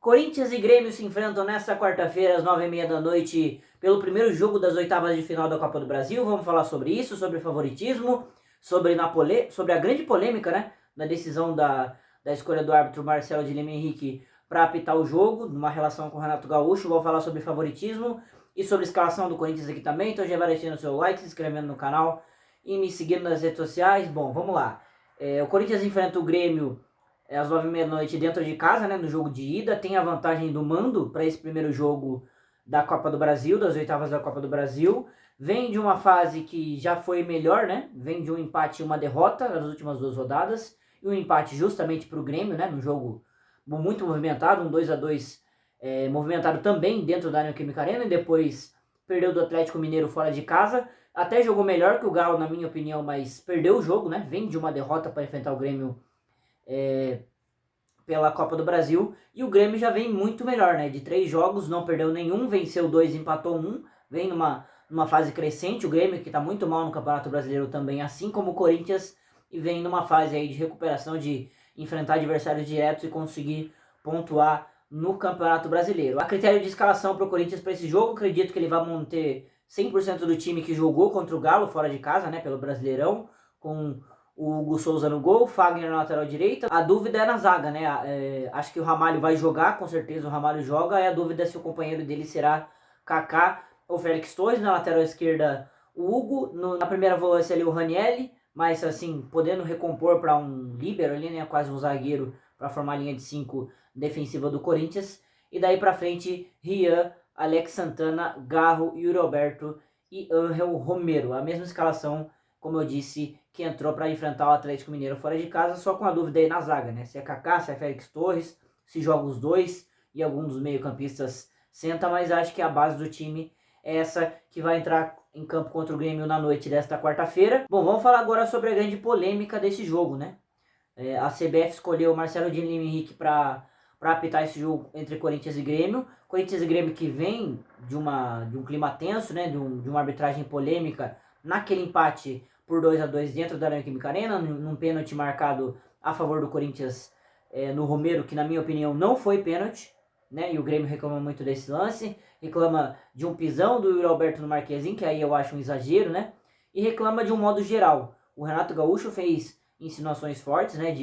Corinthians e Grêmio se enfrentam nesta quarta-feira às 9h30 da noite pelo primeiro jogo das oitavas de final da Copa do Brasil. Vamos falar sobre isso, sobre favoritismo, sobre a grande polêmica, né, da decisão da escolha do árbitro Marcelo de Lima Henrique para apitar o jogo, numa relação com o Renato Gaúcho. Vou falar sobre favoritismo e sobre a escalação do Corinthians aqui também. Então já vai deixando o seu like, se inscrevendo no canal e me seguindo nas redes sociais. Bom, vamos lá. O Corinthians enfrenta o Grêmio às 9h30 da noite dentro de casa, né, no jogo de ida. Tem a vantagem do mando para esse primeiro jogo da Copa do Brasil, das oitavas da Copa do Brasil. Vem de uma fase que já foi melhor, né? Vem de um empate e uma derrota nas últimas duas rodadas. E um empate justamente para o Grêmio, né? Num jogo muito movimentado, um 2-2 movimentado também dentro da Neoquímica Arena. E depois perdeu do Atlético Mineiro fora de casa. Até jogou melhor que o Galo, na minha opinião, mas perdeu o jogo, né? Vem de uma derrota para enfrentar o Grêmio pela Copa do Brasil. E o Grêmio já vem muito melhor, né? De 3 jogos, não perdeu nenhum, venceu 2, empatou 1. Vem numa fase crescente. O Grêmio, que está muito mal no Campeonato Brasileiro também, assim como o Corinthians, e vem numa fase aí de recuperação, de enfrentar adversários diretos e conseguir pontuar no Campeonato Brasileiro. A critério de escalação para o Corinthians para esse jogo, acredito que ele vai manter 100% do time que jogou contra o Galo fora de casa, né, pelo Brasileirão, com o Hugo Souza no gol, Fagner na lateral direita. A dúvida é na zaga, né? Acho que o Ramalho vai jogar, com certeza o Ramalho joga. A dúvida é se o companheiro dele será Kaká ou Félix Torres. Na lateral esquerda, o Hugo. Na primeira volância ali, o Ranielli, mas assim, podendo recompor para um líbero ali, né? Quase um zagueiro para formar a linha de 5 defensiva do Corinthians. E daí para frente, Rian, Alex Santana, Garro, Yuri Alberto e Ángel Romero. A mesma escalação, como eu disse, que entrou para enfrentar o Atlético Mineiro fora de casa, só com a dúvida aí na zaga, né? Se é Kaká, se é Félix Torres, se joga os dois e algum dos meio-campistas senta, mas acho que a base do time é essa que vai entrar em campo contra o Grêmio na noite desta quarta-feira. Bom, vamos falar agora sobre a grande polêmica desse jogo, né? A CBF escolheu o Marcelo de Lima Henrique para apitar esse jogo entre Corinthians e Grêmio. Corinthians e Grêmio que vem de um clima tenso, né? De uma arbitragem polêmica naquele empate por 2-2 dentro da Neoquímica Arena, num pênalti marcado a favor do Corinthians no Romero, que na minha opinião não foi pênalti, né? E o Grêmio reclama muito desse lance, reclama de um pisão do Yuri Alberto no Marquezinho, que aí eu acho um exagero, né? E reclama de um modo geral. O Renato Gaúcho fez insinuações fortes, né?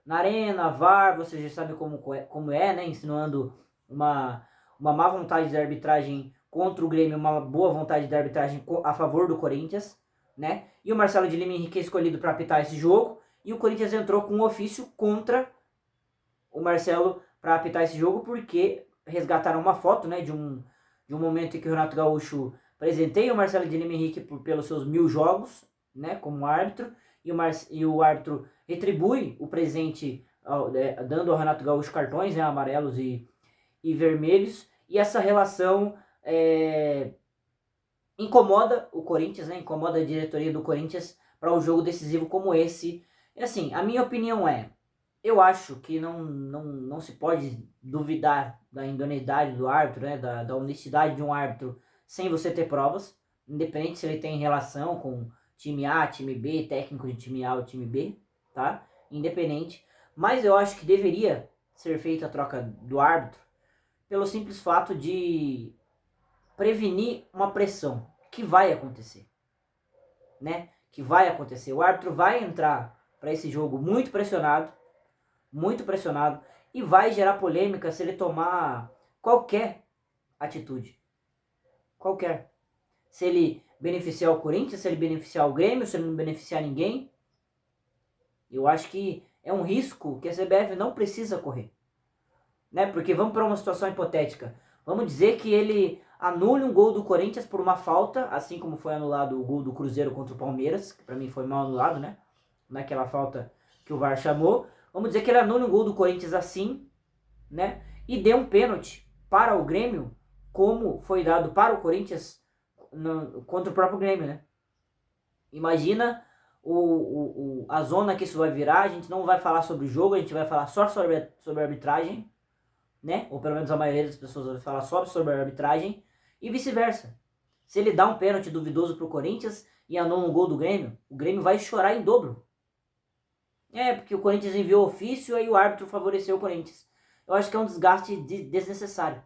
Na arena, VAR, você já sabe como é, né? Insinuando uma má vontade de arbitragem contra o Grêmio, uma boa vontade de arbitragem a favor do Corinthians, né? E o Marcelo de Lima Henrique é escolhido para apitar esse jogo, e o Corinthians entrou com um ofício contra o Marcelo para apitar esse jogo, porque resgataram uma foto, né, de um momento em que o Renato Gaúcho presenteia o Marcelo de Lima Henrique pelos seus 1000 jogos, né, como árbitro, e o árbitro retribui o presente dando ao Renato Gaúcho cartões, né, amarelos e vermelhos, e essa relação incomoda o Corinthians, né? Incomoda a diretoria do Corinthians para um jogo decisivo como esse. E assim, a minha opinião eu acho que não se pode duvidar da idoneidade do árbitro, né? Da honestidade de um árbitro sem você ter provas, independente se ele tem relação com time A, time B, técnico de time A ou time B, tá? Independente. Mas eu acho que deveria ser feita a troca do árbitro pelo simples fato de prevenir uma pressão que vai acontecer, né? Que vai acontecer. O árbitro vai entrar para esse jogo muito pressionado e vai gerar polêmica se ele tomar qualquer atitude, qualquer. Se ele beneficiar o Corinthians, se ele beneficiar o Grêmio, se ele não beneficiar ninguém, eu acho que é um risco que a CBF não precisa correr, né? Porque vamos para uma situação hipotética. Vamos dizer que ele anule um gol do Corinthians por uma falta, assim como foi anulado o gol do Cruzeiro contra o Palmeiras, que para mim foi mal anulado, né? Naquela falta que o VAR chamou. Vamos dizer que ele anule um gol do Corinthians assim, né? E dê um pênalti para o Grêmio, como foi dado para o Corinthians contra o próprio Grêmio, né? Imagina a zona que isso vai virar. A gente não vai falar sobre o jogo, a gente vai falar só sobre a arbitragem, né? Ou pelo menos a maioria das pessoas vai falar só sobre a arbitragem, e vice-versa. Se ele dá um pênalti duvidoso pro Corinthians e anula um gol do Grêmio, o Grêmio vai chorar em dobro. Porque o Corinthians enviou ofício e aí o árbitro favoreceu o Corinthians. eu acho que é um desgaste desnecessário.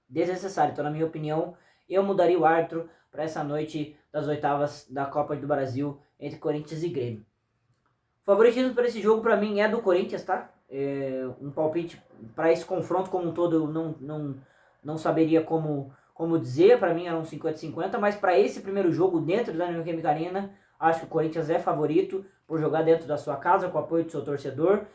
Desnecessário. Então, na minha opinião, eu mudaria o árbitro para essa noite das oitavas da Copa do Brasil entre Corinthians e Grêmio. O favoritismo para esse jogo, para mim, é do Corinthians, tá? Um palpite para esse confronto como um todo, eu não saberia como dizer. Para mim, era um 50-50, mas para esse primeiro jogo dentro da Neoquímica Arena, acho que o Corinthians é favorito por jogar dentro da sua casa, com o apoio do seu torcedor.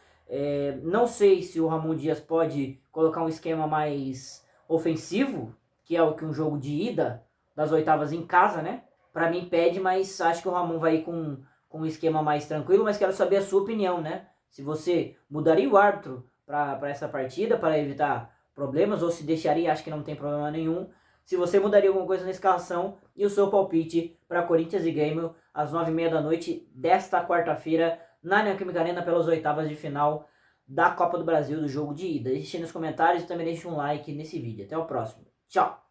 Não sei se o Ramon Dias pode colocar um esquema mais ofensivo, que é o que um jogo de ida das oitavas em casa, né? Para mim pede, mas acho que o Ramon vai ir com um esquema mais tranquilo, mas quero saber a sua opinião, né? Se você mudaria o árbitro para essa partida, para evitar problemas, ou se deixaria, acho que não tem problema nenhum. Se você mudaria alguma coisa na escalação e o seu palpite para Corinthians e Grêmio às 9h30 da noite desta quarta-feira na Neoquímica Arena pelas oitavas de final da Copa do Brasil do jogo de ida. Deixe nos comentários e também deixe um like nesse vídeo. Até o próximo. Tchau!